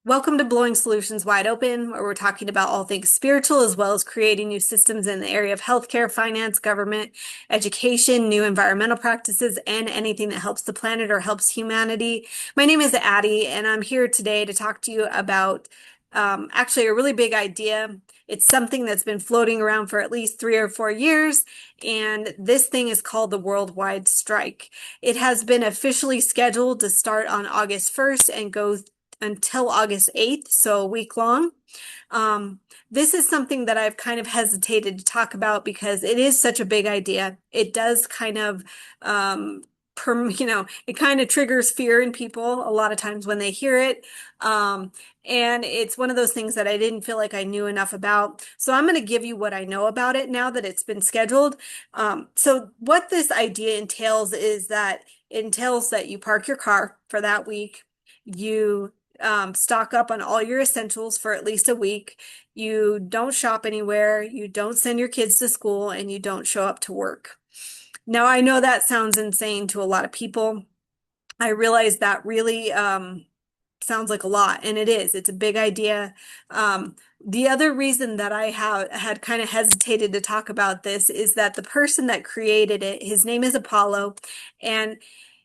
Welcome to Blowing Solutions Wide Open, where we're talking about all things spiritual as well as creating new systems in the area of healthcare, finance, government, education, new environmental practices, and anything that helps the planet or helps humanity. My name is Addie, and I'm here today to talk to you about actually a really big idea. It's something that's been floating around for at least 3 or 4 years, and this thing is called the worldwide strike. It has been officially scheduled to start on August 1st and go until August 8th, so a week long. This is something that I've kind of hesitated to talk about because it is such a big idea. It does kind of, it kind of triggers fear in people a lot of times when they hear it. And it's one of those things that I didn't feel like I knew enough about. So I'm going to give you what I know about it now that it's been scheduled. So what this idea entails is that it entails that you park your car for that week. You stock up on all your essentials for at least a week. You don't shop anywhere, you don't send your kids to school, and you don't show up to work. Now, I know that sounds insane to a lot of people. I realize that really sounds like a lot, and it is. It's a big idea. The other reason that I had kind of hesitated to talk about this is that the person that created it, his name is Apollo, and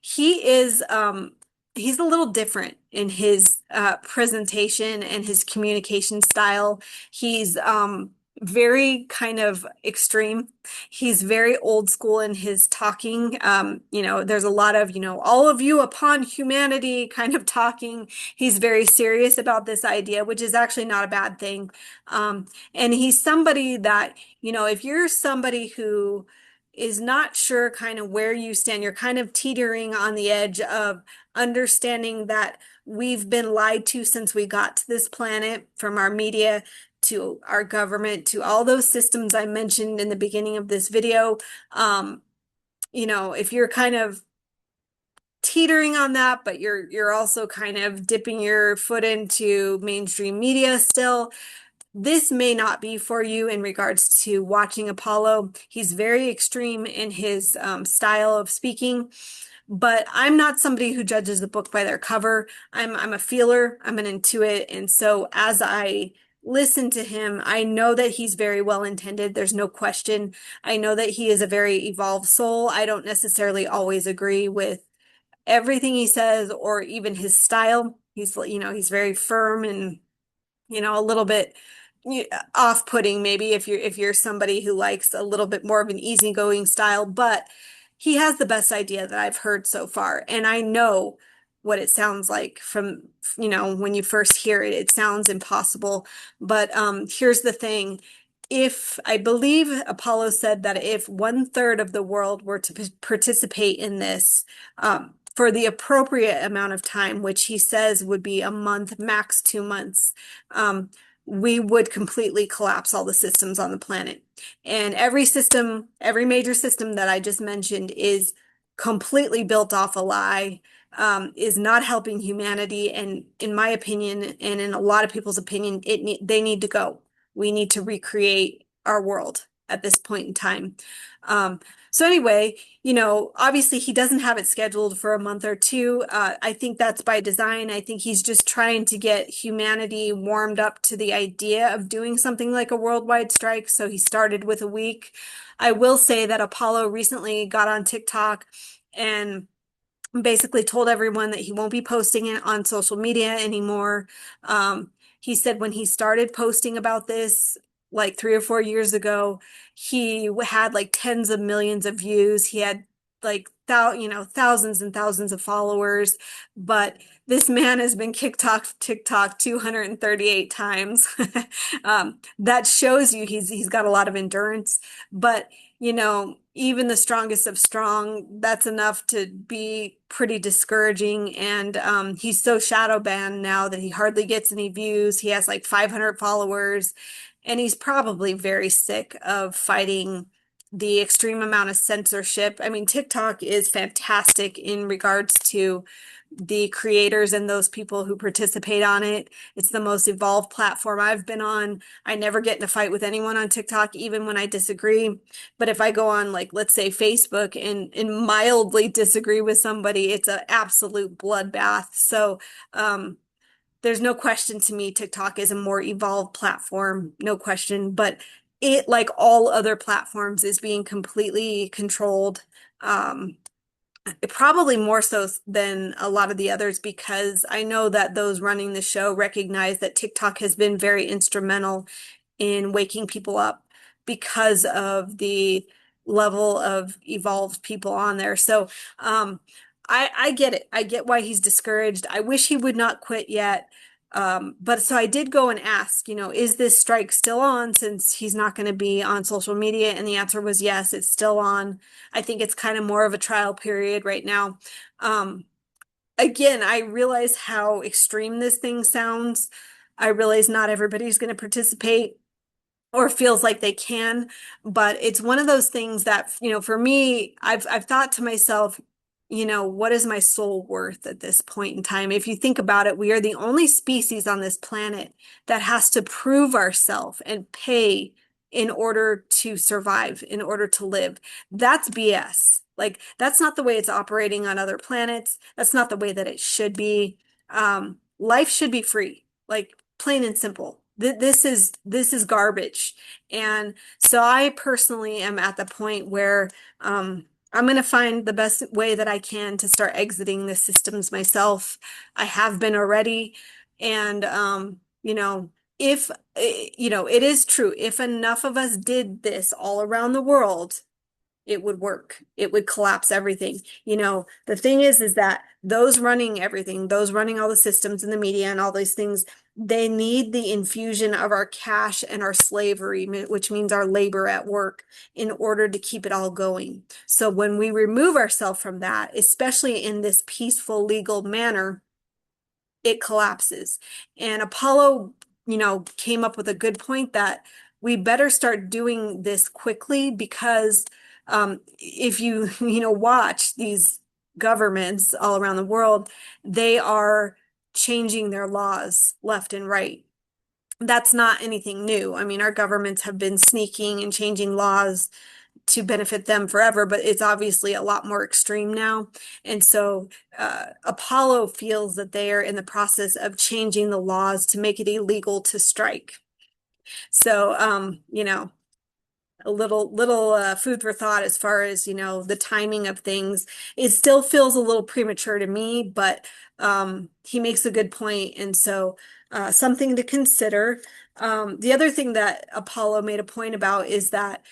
he is he's a little different in his presentation and his communication style. He's very kind of extreme. He's very old school in his talking. There's a lot of, all of you upon humanity kind of talking. He's very serious about this idea, which is actually not a bad thing. And he's somebody that, if you're somebody who is not sure kind of where you stand, you're kind of teetering on the edge of understanding that we've been lied to since we got to this planet, from our media to our government to all those systems I mentioned in the beginning of this video. If you're kind of teetering on that, but you're also kind of dipping your foot into mainstream media still, this may not be for you in regards to watching Apollo. He's very extreme in his style of speaking, but I'm not somebody who judges the book by their cover. I'm a feeler, I'm an intuit, and so as I listen to him, I know that he's very well intended. There's no question. I know that he is a very evolved soul. I don't necessarily always agree with everything he says or even his style. He's very firm and a little bit off-putting maybe if you're somebody who likes a little bit more of an easygoing style, but he has the best idea that I've heard so far. And I know what it sounds like from, when you first hear it, it sounds impossible. But here's the thing. If I believe Apollo said that if 1/3 of the world were to participate in this, for the appropriate amount of time, which he says would be a month, max 2 months, we would completely collapse all the systems on the planet. And every major system that I just mentioned is completely built off a lie, is not helping humanity. And in my opinion, and in a lot of people's opinion, they need to go. We need to recreate our world at this point in time. So anyway, obviously he doesn't have it scheduled for a month or two. I think that's by design. I think he's just trying to get humanity warmed up to the idea of doing something like a worldwide strike. So he started with a week. I will say that Apollo recently got on TikTok and basically told everyone that he won't be posting it on social media anymore. He said when he started posting about this, like 3 or 4 years ago, he had like tens of millions of views. He had like thousands and thousands of followers, but this man has been kicked off TikTok 238 times. That shows you he's got a lot of endurance, but even the strongest of strong, that's enough to be pretty discouraging. And he's so shadow banned now that he hardly gets any views. He has like 500 followers, and he's probably very sick of fighting the extreme amount of censorship. I mean, TikTok is fantastic in regards to the creators and those people who participate on it. It's the most evolved platform I've been on. I never get in a fight with anyone on TikTok, even when I disagree. But if I go on, like, let's say Facebook and mildly disagree with somebody, it's an absolute bloodbath. So, there's no question to me, TikTok is a more evolved platform, no question, but it, like all other platforms, is being completely controlled. Um, Probably more so than a lot of the others because I know that those running the show recognize that TikTok has been very instrumental in waking people up because of the level of evolved people on there. So, I get it. I get why he's discouraged. I wish he would not quit yet. But so I did go and ask, is this strike still on since he's not going to be on social media? And the answer was yes, it's still on. I think it's kind of more of a trial period right now. Um, Again, I realize how extreme this thing sounds. I realize not everybody's going to participate or feels like they can, but it's one of those things that, for me, I've thought to myself, what is my soul worth at this point in time? If you think about it, we are the only species on this planet that has to prove ourselves and pay in order to survive, in order to live. That's BS. Like, that's not the way it's operating on other planets. That's not the way that it should be. Life should be free, like plain and simple. This is garbage. And so I personally am at the point where I'm going to find the best way that I can to start exiting the systems myself. I have been already. And, if, it is true, if enough of us did this all around the world, it would work. It would collapse everything. The thing is that those running everything, those running all the systems and the media and all these things, they need the infusion of our cash and our slavery, which means our labor at work, in order to keep it all going. So when we remove ourselves from that, especially in this peaceful, legal manner, it collapses. And Apollo, came up with a good point that we better start doing this quickly because if you, watch these governments all around the world, they are changing their laws left and right. That's not anything new. I mean, our governments have been sneaking and changing laws to benefit them forever, but it's obviously a lot more extreme now. And so Apollo feels that they are in the process of changing the laws to make it illegal to strike. So, a little food for thought as far as, the timing of things. It still feels a little premature to me, but he makes a good point, and so something to consider. The other thing that Apollo made a point about is that,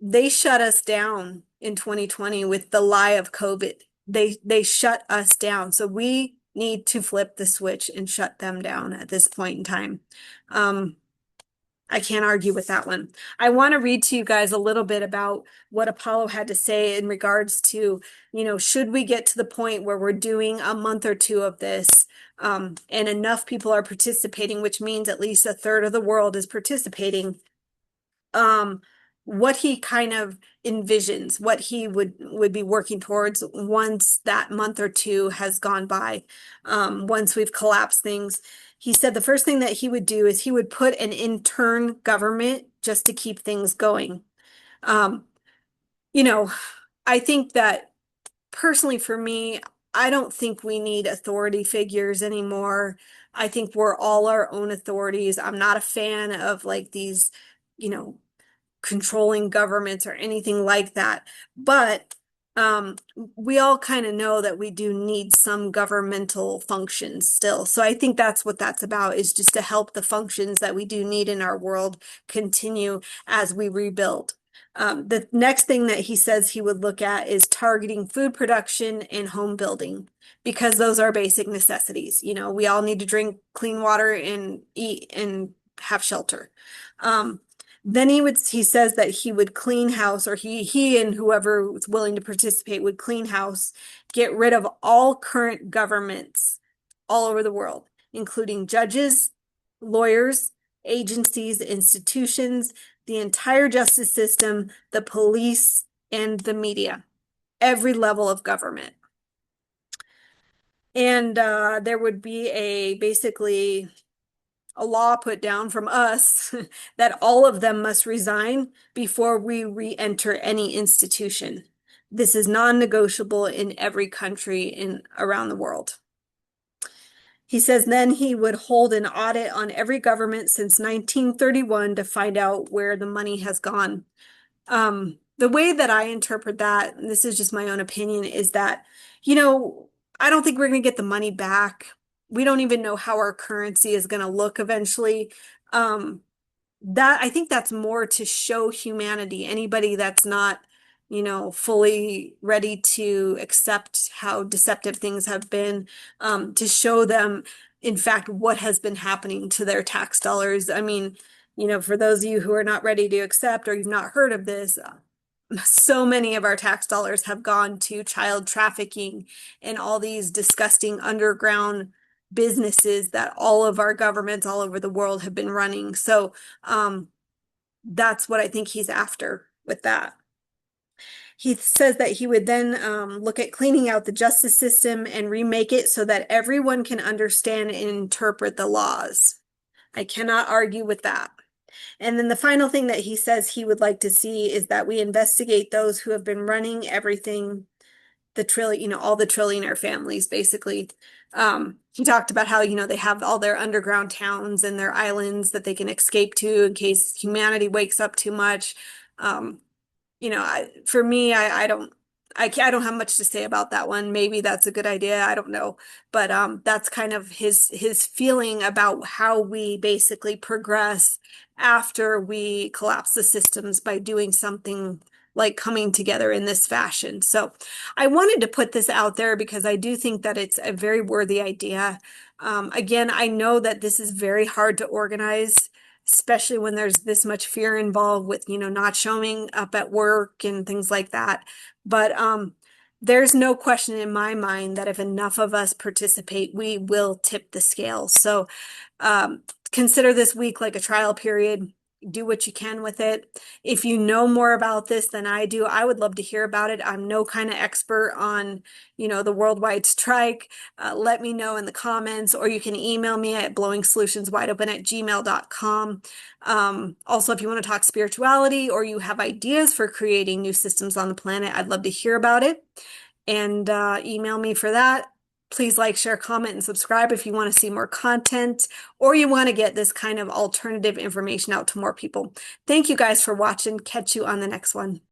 they shut us down in 2020 with the lie of COVID. They shut us down. So we need to flip the switch and shut them down at this point in time. I can't argue with that one. I want to read to you guys a little bit about what Apollo had to say in regards to, should we get to the point where we're doing a month or two of this, and enough people are participating, which means at least a third of the world is participating, what he kind of envisions, what he would be working towards once that month or two has gone by, once we've collapsed things. He said the first thing that he would do is he would put an intern government just to keep things going. Um, you know, I think that personally for me, I don't think we need authority figures anymore. I think we're all our own authorities. I'm not a fan of like these, you know, controlling governments or anything like that. But we all kind of know that we do need some governmental functions still. So I think that's what that's about, is just to help the functions that we do need in our world continue as we rebuild. The next thing that he says he would look at is targeting food production and home building, because those are basic necessities. We all need to drink clean water and eat and have shelter. Then he says that he would clean house, or he and whoever was willing to participate would clean house, get rid of all current governments all over the world, including judges, lawyers, agencies, institutions, the entire justice system, the police, and the media, every level of government. And there would be basically a law put down from us that all of them must resign before we re-enter any institution. This is non-negotiable in every country around the world. He says then he would hold an audit on every government since 1931 to find out where the money has gone. The way that I interpret that, and this is just my own opinion, is that, you know, I don't think we're going to get the money back. We don't even know how our currency is going to look eventually. Um, that I think that's more to show humanity, anybody that's not, fully ready to accept how deceptive things have been, to show them, in fact, what has been happening to their tax dollars. I mean, for those of you who are not ready to accept or you've not heard of this, so many of our tax dollars have gone to child trafficking and all these disgusting underground businesses that all of our governments all over the world have been running. So, um, that's what I think he's after with that. He says that he would then look at cleaning out the justice system and remake it so that everyone can understand and interpret the laws. I cannot argue with that. And then the final thing that he says he would like to see is that we investigate those who have been running everything, the trillion, all the trillionaire families, basically. He talked about how, they have all their underground towns and their islands that they can escape to in case humanity wakes up too much. Um, for me, I don't have much to say about that one. Maybe that's a good idea. I don't know. But that's kind of his feeling about how we basically progress after we collapse the systems by doing something like coming together in this fashion. So I wanted to put this out there because I do think that it's a very worthy idea. Again, I know that this is very hard to organize, especially when there's this much fear involved with, not showing up at work and things like that. But there's no question in my mind that if enough of us participate, we will tip the scale. So um, consider this week like a trial period. Do what you can with it. If you know more about this than I do, I would love to hear about it. I'm no kind of expert on, the worldwide strike. Let me know in the comments, or you can email me at blowingsolutionswideopen@gmail.com. Also, if you want to talk spirituality or you have ideas for creating new systems on the planet, I'd love to hear about it. And email me for that. Please like, share, comment, and subscribe if you want to see more content or you want to get this kind of alternative information out to more people. Thank you guys for watching. Catch you on the next one.